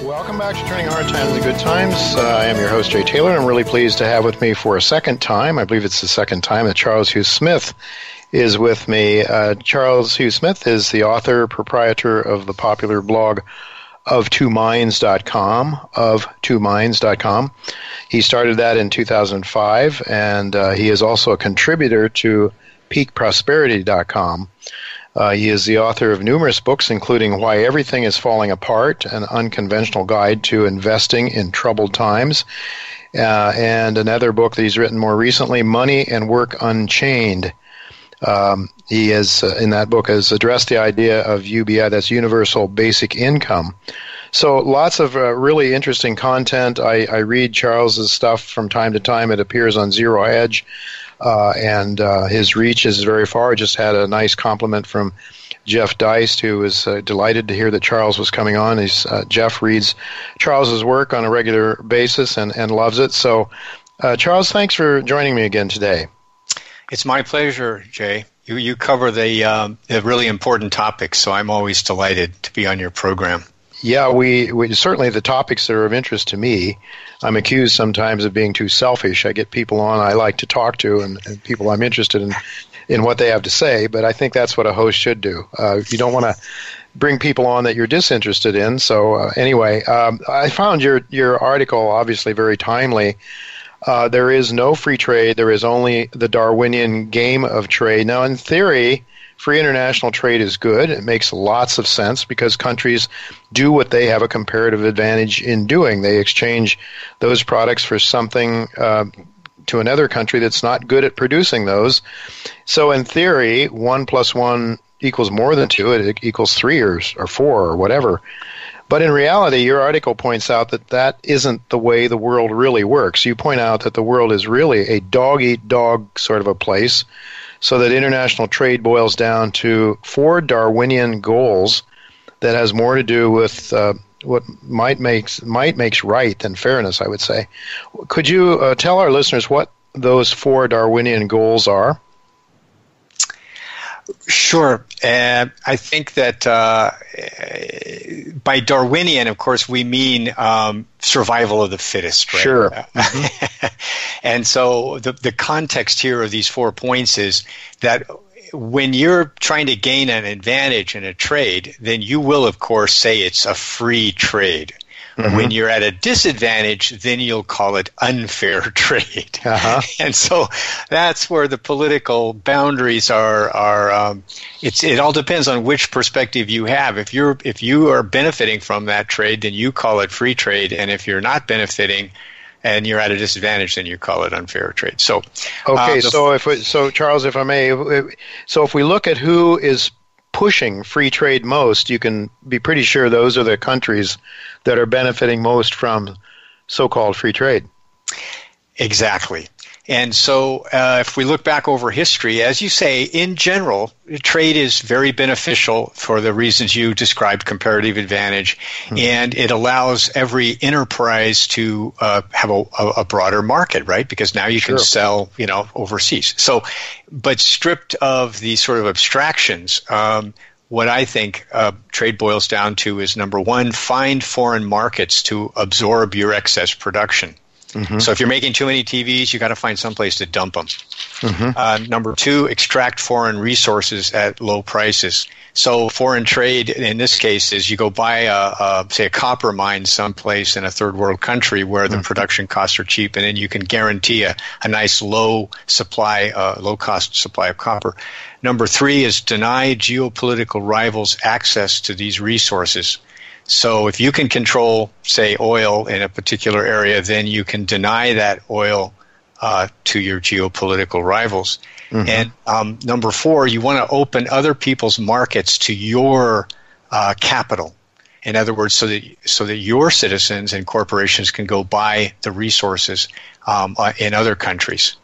Welcome back to Turning Hard Times into Good Times. I am your host, Jay Taylor. I'm really pleased to have with me for a second time, I believe it's the second time, that Charles Hugh Smith is with me. Charles Hugh Smith is the author, proprietor of the popular blog of2minds.com. He started that in 2005, and he is also a contributor to peakprosperity.com. He is the author of numerous books, including Why Everything is Falling Apart, an unconventional guide to investing in troubled times, and another book that he's written more recently, Money and Work Unchained. He has, in that book, has addressed the idea of UBI, that's Universal Basic Income. So lots of really interesting content. I read Charles's stuff from time to time. It appears on Zero Hedge. And his reach is very far. I just had a nice compliment from Jeff Deist, who was delighted to hear that Charles was coming on. Jeff reads Charles's work on a regular basis and loves it. So, Charles, thanks for joining me again today. It's my pleasure, Jay. You cover the really important topics, so I'm always delighted to be on your program. Yeah, we certainly the topics that are of interest to me. I'm accused sometimes of being too selfish. I get people on I like to talk to and people I'm interested in what they have to say, but I think that's what a host should do. You don't want to bring people on that you're disinterested in. So anyway, I found your article obviously very timely. There is no free trade. There is only the Darwinian Game of Trade. Now, in theory, free international trade is good. It makes lots of sense because countries do what they have a comparative advantage in doing. They exchange those products for something to another country that's not good at producing those. So in theory, 1 + 1 equals more than 2. It equals 3 or 4 or whatever. But in reality, your article points out that isn't the way the world really works. You point out that the world is really a dog-eat-dog sort of a place, so that international trade boils down to 4 Darwinian goals that has more to do with what might makes right than fairness, I would say. Could you tell our listeners what those 4 Darwinian goals are? Sure. I think that by Darwinian, of course, we mean survival of the fittest, right? Sure. And so the context here of these 4 points is that when you're trying to gain an advantage in a trade, then you will, of course, say it's a free trade. Mm-hmm. When you're at a disadvantage, then you'll call it unfair trade. Uh-huh. And so that's where the political boundaries are. It all depends on which perspective you have. If you are benefiting from that trade, then you call it free trade. And if you're not benefiting and you're at a disadvantage, then you call it unfair trade. So, okay. So Charles, if I may, so if we look at who is pushing free trade most, you can be pretty sure those are the countries that are benefiting most from so-called free trade. Exactly. And so if we look back over history, as you say, in general, trade is very beneficial for the reasons you described, comparative advantage, and it allows every enterprise to have a broader market, right? Because now you can sell, overseas. So, but stripped of these sort of abstractions, what I think trade boils down to is, number one, find foreign markets to absorb your excess production. Mm-hmm. So if you're making too many TVs, you got to find some place to dump them. Mm-hmm. Number two, extract foreign resources at low prices. So foreign trade in this case is you go buy say a copper mine someplace in a third world country where the production costs are cheap, and then you can guarantee a nice low cost supply of copper. Number three is deny geopolitical rivals access to these resources. So if you can control, say, oil in a particular area, then you can deny that oil to your geopolitical rivals. Mm-hmm. And number four, you want to open other people's markets to your capital. In other words, so that your citizens and corporations can go buy the resources in other countries.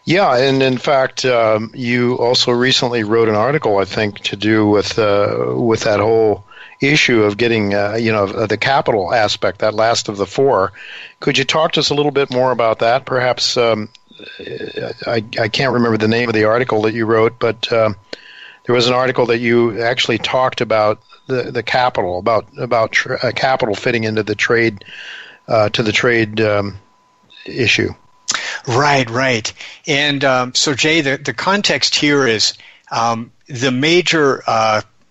Yeah, and in fact, you also recently wrote an article, I think, to do with that whole issue of getting, the capital aspect, that last of the four. Could you talk to us a little bit more about that? Perhaps I can't remember the name of the article that you wrote, but there was an article that you actually talked about the capital, about capital fitting into the trade issue. Right. And so, Jay, the context here is the major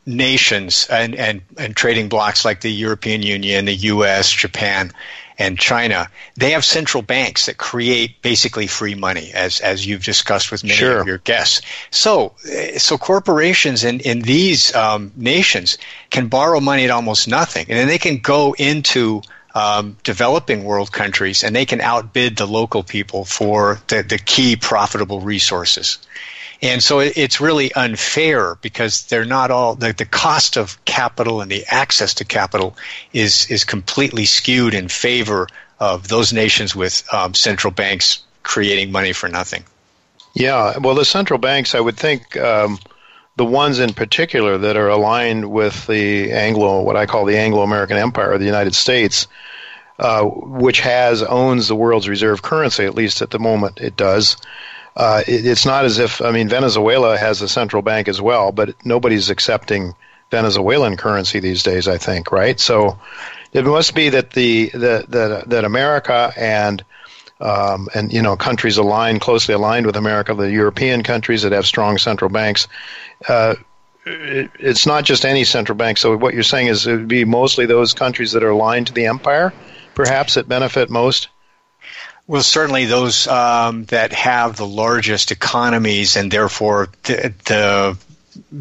nations and trading blocs like the European Union, the U.S., Japan, and China, they have central banks that create basically free money, as you've discussed with many of your guests. So corporations in these nations can borrow money at almost nothing, and then they can go into developing world countries, and they can outbid the local people for the key profitable resources. And so it's really unfair because they're not all the cost of capital and the access to capital is completely skewed in favor of those nations with central banks creating money for nothing. Yeah, well, the central banks, I would think, the ones in particular that are aligned with what I call the Anglo-American Empire, or the United States, which owns the world's reserve currency, at least at the moment it does. It's not as if, Venezuela has a central bank as well, but nobody's accepting Venezuelan currency these days, I think, right? So it must be that that America and countries closely aligned with America, the European countries that have strong central banks, it's not just any central bank. So what you're saying is it would be mostly those countries that are aligned to the empire, perhaps, that benefit most? Well, certainly those that have the largest economies, and therefore the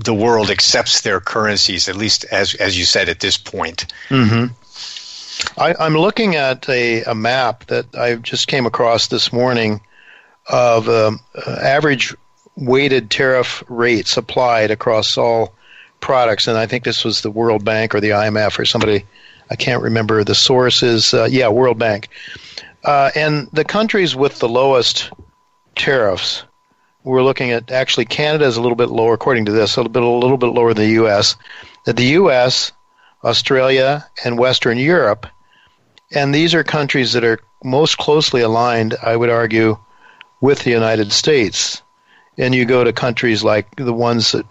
world accepts their currencies, at least as you said at this point. Mm-hmm. I'm looking at a map that I just came across this morning of average weighted tariff rates applied across all products, and I think this was the World Bank or the IMF or somebody. I can't remember the sources. World Bank. And the countries with the lowest tariffs, we're looking at, actually Canada is a little bit lower, according to this, a little bit lower than the U.S. The U.S., Australia, and Western Europe, and these are countries that are most closely aligned, I would argue, with the United States. And you go to countries like the ones that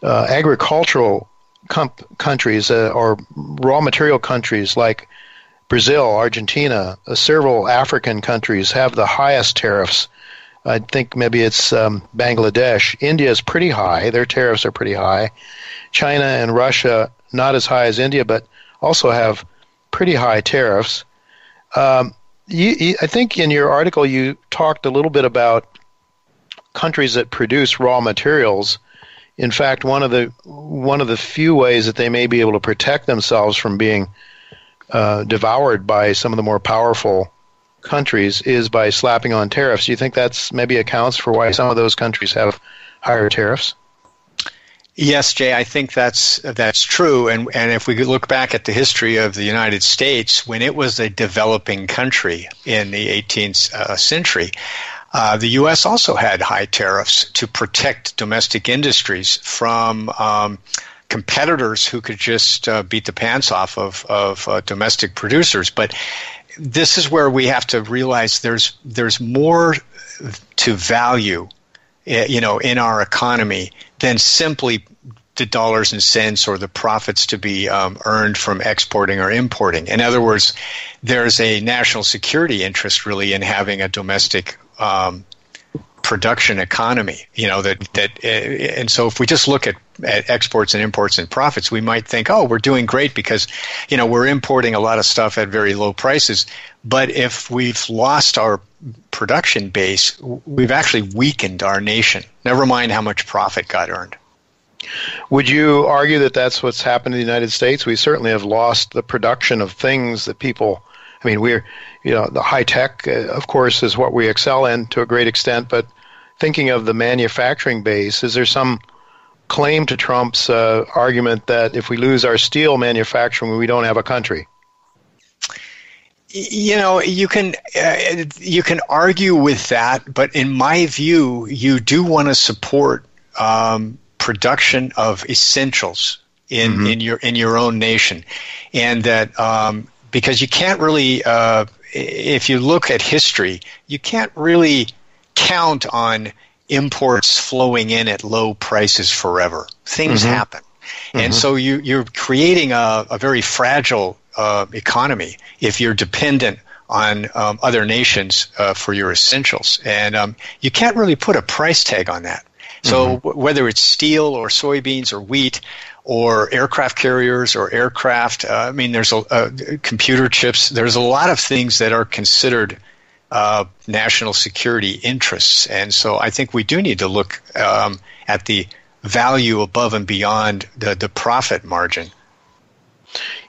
agricultural countries or raw material countries like Brazil, Argentina, several African countries have the highest tariffs. I think maybe it's Bangladesh. India is pretty high. Their tariffs are pretty high. China and Russia, not as high as India, but also have pretty high tariffs. I think in your article you talked a little bit about countries that produce raw materials. In fact, one of the few ways that they may be able to protect themselves from being devoured by some of the more powerful countries is by slapping on tariffs. Do you think that's maybe accounts for why some of those countries have higher tariffs? Yes, Jay, I think that's true. And if we could look back at the history of the United States, when it was a developing country in the 18th century, the U.S. also had high tariffs to protect domestic industries from competitors who could just beat the pants off of domestic producers. But this is where we have to realize there's more to value, in our economy than simply the dollars and cents or the profits to be earned from exporting or importing. In other words, there's a national security interest really in having a domestic production economy, and so if we just look at exports and imports and profits, we might think, oh, we're doing great because, we're importing a lot of stuff at very low prices. But if we've lost our production base, we've actually weakened our nation. Never mind how much profit got earned. Would you argue that that's what's happened in the United States? We certainly have lost the production of things that people, we're, the high tech, of course, is what we excel in to a great extent, but thinking of the manufacturing base, is there some claim to Trump's argument that if we lose our steel manufacturing, we don't have a country? You can argue with that, but in my view, you do want to support production of essentials in your own nation, and that because you can't really, if you look at history, you can't really count on imports flowing in at low prices forever. Things happen. Mm-hmm. And so you're creating a very fragile economy if you're dependent on other nations for your essentials. And you can't really put a price tag on that. So whether it's steel or soybeans or wheat or aircraft carriers or aircraft, there's computer chips. There's a lot of things that are considered national security interests. And so I think we do need to look at the value above and beyond the profit margin.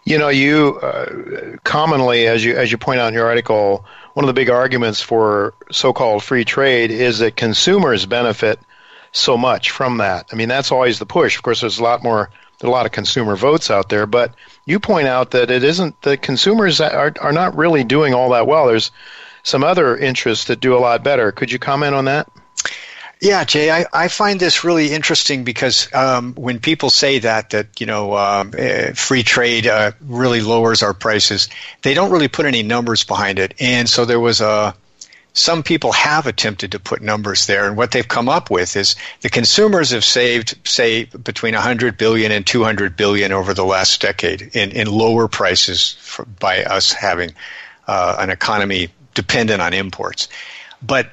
You commonly, as you point out in your article, one of the big arguments for so-called free trade is that consumers benefit so much from that. I mean, that's always the push. Of course, there's a lot of consumer votes out there, but you point out that it isn't the consumers are not really doing all that well. There's some other interests that do a lot better. Could you comment on that? Yeah, Jay, I find this really interesting because when people say that free trade really lowers our prices, they don't really put any numbers behind it. And so there was some people have attempted to put numbers there, and what they've come up with is the consumers have saved, say, between $100 billion and $200 billion over the last decade in lower prices by us having an economy dependent on imports. But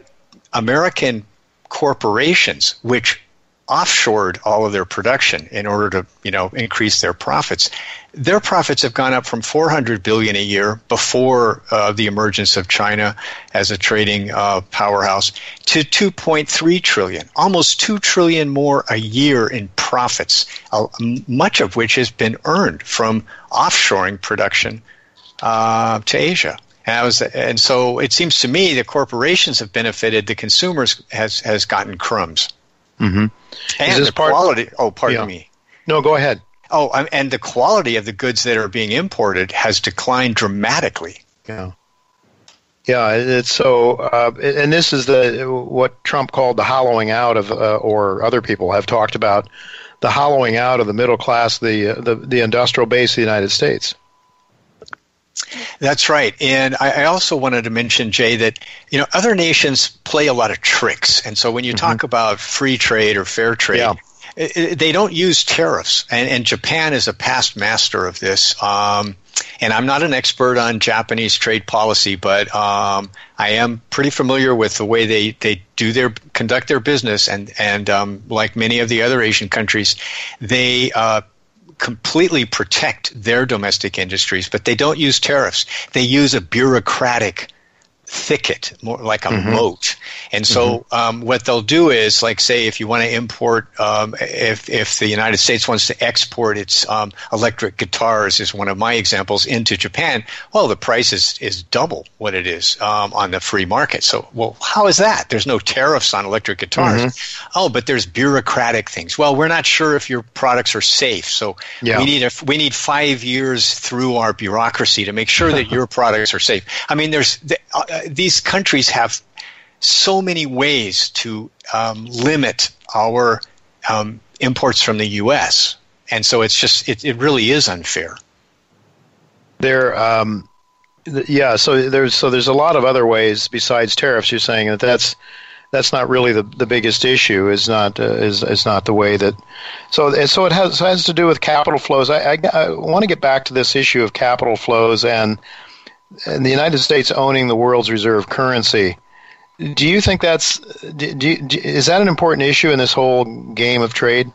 American corporations, which offshored all of their production in order to, increase their profits have gone up from $400 billion a year before the emergence of China as a trading powerhouse to $2.3 trillion, almost $2 trillion more a year in profits, much of which has been earned from offshoring production to Asia. And so it seems to me the corporations have benefited, the consumers has gotten crumbs. Mm-hmm. And the quality. Oh, pardon me. No, go ahead. Oh, and the quality of the goods that are being imported has declined dramatically. Yeah. Yeah, it's so, and this is what Trump called the hollowing out of, or other people have talked about, the hollowing out of the middle class, the industrial base of the United States. That's right. And I also wanted to mention, Jay, that other nations play a lot of tricks. And so when you talk about free trade or fair trade, they don't use tariffs. And Japan is a past master of this. And I'm not an expert on Japanese trade policy, but I am pretty familiar with the way they conduct their business. And like many of the other Asian countries, they completely protect their domestic industries, but they don't use tariffs. They use a bureaucratic thicket, more like a moat. And so what they'll do is, like, say, if you want to import, if the United States wants to export its electric guitars, is one of my examples, into Japan, well, the price is double what it is on the free market. So, well, how is that? There's no tariffs on electric guitars. Oh, but there's bureaucratic things. Well, we're not sure if your products are safe, so we need 5 years through our bureaucracy to make sure that your products are safe. I mean, these countries have so many ways to limit our imports from the U.S., and so it's just it really is unfair. So there's a lot of other ways besides tariffs. You're saying that's not really the biggest issue. Is not the way that. So it has to do with capital flows. I want to get back to this issue of capital flows and the United States owning the world's reserve currency. Do you think is that an important issue in this whole game of trade?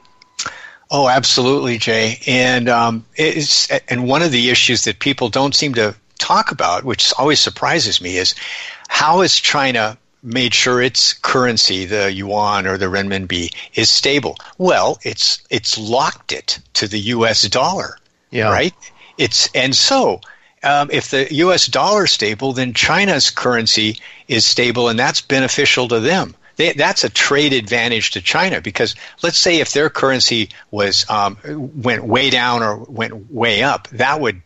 Oh, absolutely, Jay. And and one of the issues that people don't seem to talk about, which always surprises me, is how has China made sure its currency, the yuan or the renminbi, is stable? Well, it's locked it to the U.S. dollar, right? If the U.S. dollar is stable, then China's currency is stable, and that's beneficial to them. That's a trade advantage to China, because let's say if their currency went way down or went way up, that would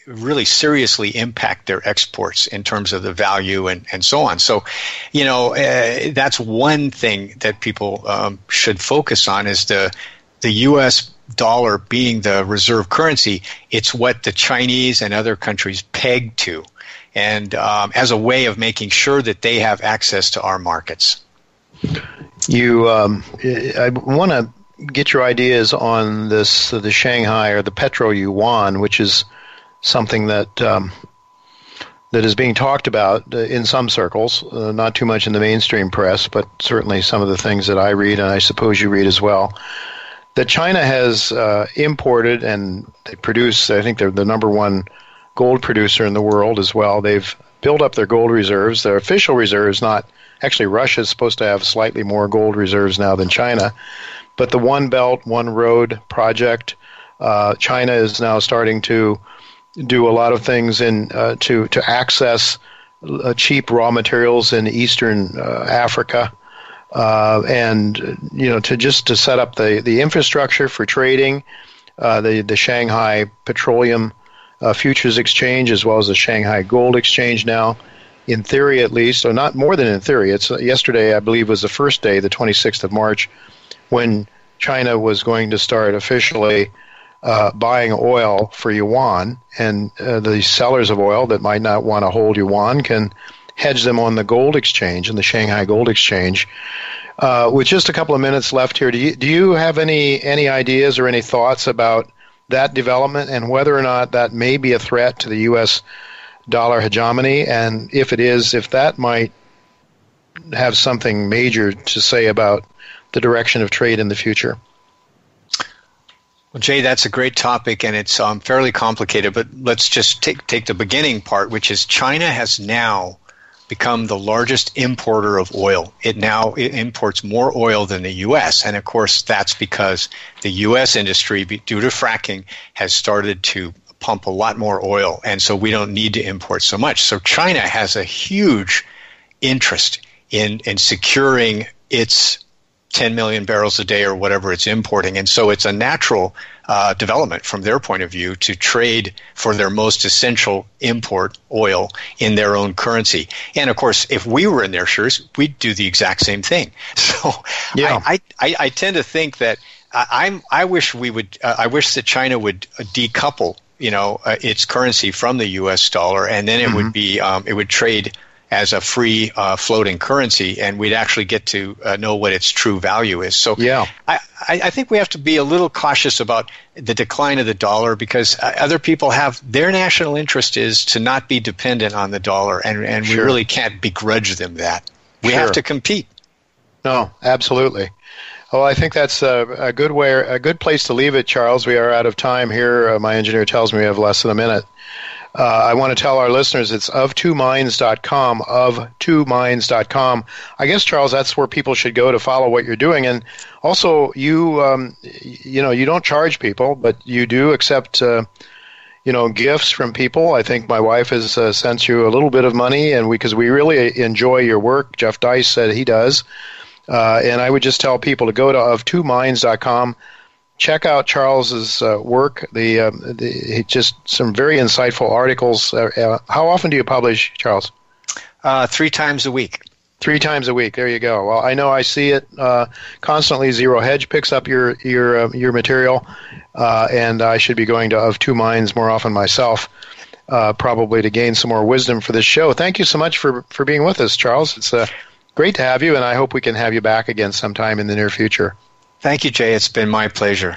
really seriously impact their exports in terms of the value and so on. So, that's one thing that people should focus on, is the U.S. dollar being the reserve currency. It's what the Chinese and other countries peg to, and as a way of making sure that they have access to our markets. I want to get your ideas on this, the Shanghai or the Petro Yuan, which is something that that is being talked about in some circles, not too much in the mainstream press, but certainly some of the things that I read, and I suppose you read as well, that China has imported, and they produce, I think they're the number one gold producer in the world as well. They've built up their gold reserves. Their official reserves, not actually, Russia is supposed to have slightly more gold reserves now than China. But the One Belt, One Road project, China is now starting to do a lot of things to access cheap raw materials in Eastern Africa, and to set up the infrastructure for trading, the Shanghai Petroleum Futures Exchange, as well as the Shanghai Gold Exchange now, in theory at least, or not more than in theory. It's yesterday, I believe, was the first day, the 26th of March, when China was going to start officially buying oil for yuan, and the sellers of oil that might not want to hold yuan can hedge them on the gold exchange and the Shanghai Gold Exchange. With just a couple of minutes left here, do you have any ideas or any thoughts about that development and whether or not that may be a threat to the U.S. dollar hegemony, and if it is, if that might have something major to say about the direction of trade in the future? Well, Jay, that's a great topic, and it's fairly complicated, but let's just take the beginning part, which is China has now become the largest importer of oil. It imports more oil than the U.S., and of course that's because the U.S. industry, due to fracking, has started to pump a lot more oil, and so we don't need to import so much. So China has a huge interest in securing its 10 million barrels a day or whatever it's importing, and so it's a natural development from their point of view to trade for their most essential import, oil, in their own currency. And of course, if we were in their shoes, we'd do the exact same thing. So yeah. I tend to think that I wish that China would decouple its currency from the U.S. dollar, and then it would be it would trade as a free floating currency, and we'd actually get to know what its true value is. So yeah. I think we have to be a little cautious about the decline of the dollar, because other people have their national interest is to not be dependent on the dollar, and we really can't begrudge them that. We have to compete. No, absolutely. Well, I think that's a good place to leave it, Charles. We are out of time here. My engineer tells me we have less than a minute. I want to tell our listeners it's of2minds.com, of2minds.com. I guess, Charles, that's where people should go to follow what you're doing. And also, you don't charge people, but you do accept, gifts from people. I think my wife has sent you a little bit of money, and because we really enjoy your work. Jeff Dice said he does. And I would just tell people to go to of2minds.com. Check out Charles's work. Just some very insightful articles. How often do you publish, Charles? 3 times a week. 3 times a week. There you go. Well, I know I see it constantly. Zero Hedge picks up your material, and I should be going to Of Two Minds more often myself, probably to gain some more wisdom for this show. Thank you so much for being with us, Charles. It's great to have you, and I hope we can have you back again sometime in the near future. Thank you, Jay. It's been my pleasure.